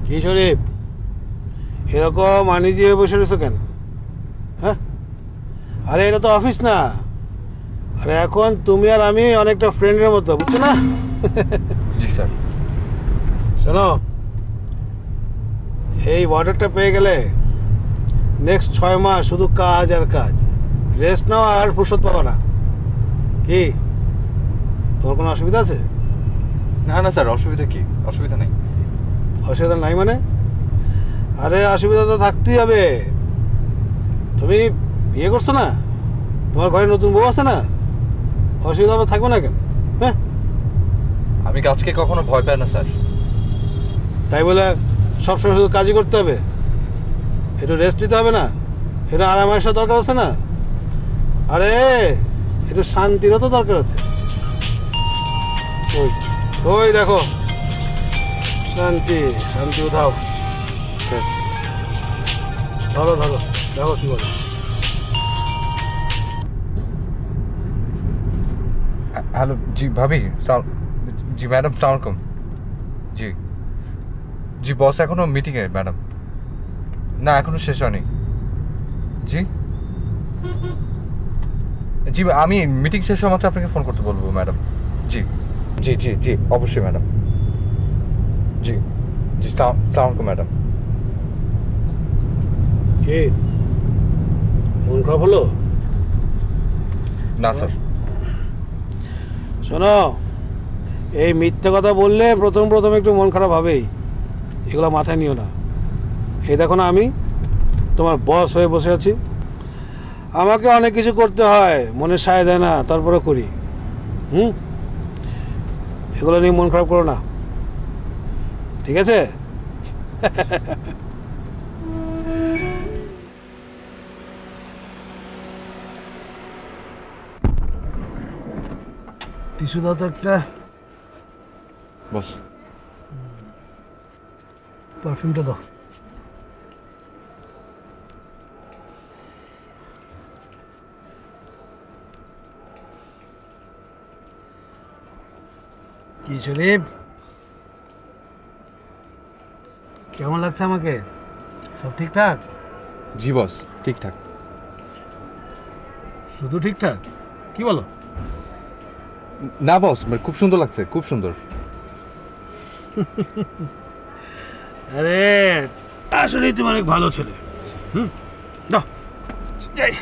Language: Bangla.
কি শরীফ, এরকম আনিজি বসে রয়েছো কেন? হ্যাঁ, আরে এটা তো অফিস না। আরে এখন তুমি আর আমি অনেকটা ফ্রেন্ডের মতো, বুঝছো না? জি স্যার। শোনো, এই অর্ডারটা পেয়ে গেলে নেক্সট 6 মাস শুধু কাজ আর কাজ, রেস্ট নাও আর ফুরসত পাবা না। কি তোমার কোনো অসুবিধা আছে? না না স্যার, অসুবিধা কি? অসুবিধা নেই। অসুবিধা নাই মানে? আরে অসুবিধা তো থাকতেই হবে। তুমি বিয়ে করছো না, তোমার ঘরে নতুন বউ আছে না, অসুবিধা হবে থাকবে না কেন? হ্যাঁ, আমি কাজকে কখনো ভয় পাই না স্যার। তাই বলে সবসময় শুধু কাজই করতে হবে? একটু রেস্ট নিতে হবে না? একটু আরামের সাথে দরকার আছে না? আরে একটু শান্তিরও তো দরকার আছে। ওই ওই দেখো, শান্তি শান্তি উঠাও। স্যার ধরো ধরো, দেখো কি বলো। হ্যালো, জি ভাবি, জি ম্যাডাম, সালাম আলাইকুম। জি জি বস এখনো মিটিংয়ে ম্যাডাম। না এখনো শেষ হয়নি। জি জি আমি মিটিং শেষ হওয়া মাত্র আপনাকে ফোন করতে বলবো ম্যাডাম। জি জি জি জি অবশ্যই ম্যাডাম। জি জি সালাম আলাইকুম ম্যাডাম। কি মন খারাপ হলো? না স্যার। শোনো, এই মিথ্যে কথা বললে প্রথম প্রথম একটু মন খারাপ হবেই, এগুলো মাথায় নিও না। এই দেখো না, আমি তোমার বস হয়ে বসে আছি, আমাকে অনেক কিছু করতে হয়, মনে সায় দেয় না, তারপরে করি। এগুলো নিয়ে মন খারাপ করো না, ঠিক আছে? টিস্যু দাও তো একটা। বস পারফিউমটা দাও। কি শরীফ, কেমন লাগছে আমাকে? সব ঠিকঠাক? জি বস ঠিকঠাক। শুধু ঠিকঠাক? কি বলো? না বস, খুব সুন্দর লাগছে, খুব সুন্দর। আরে আসলেই তুমি অনেক ভালো ছেলে। দাও যাই।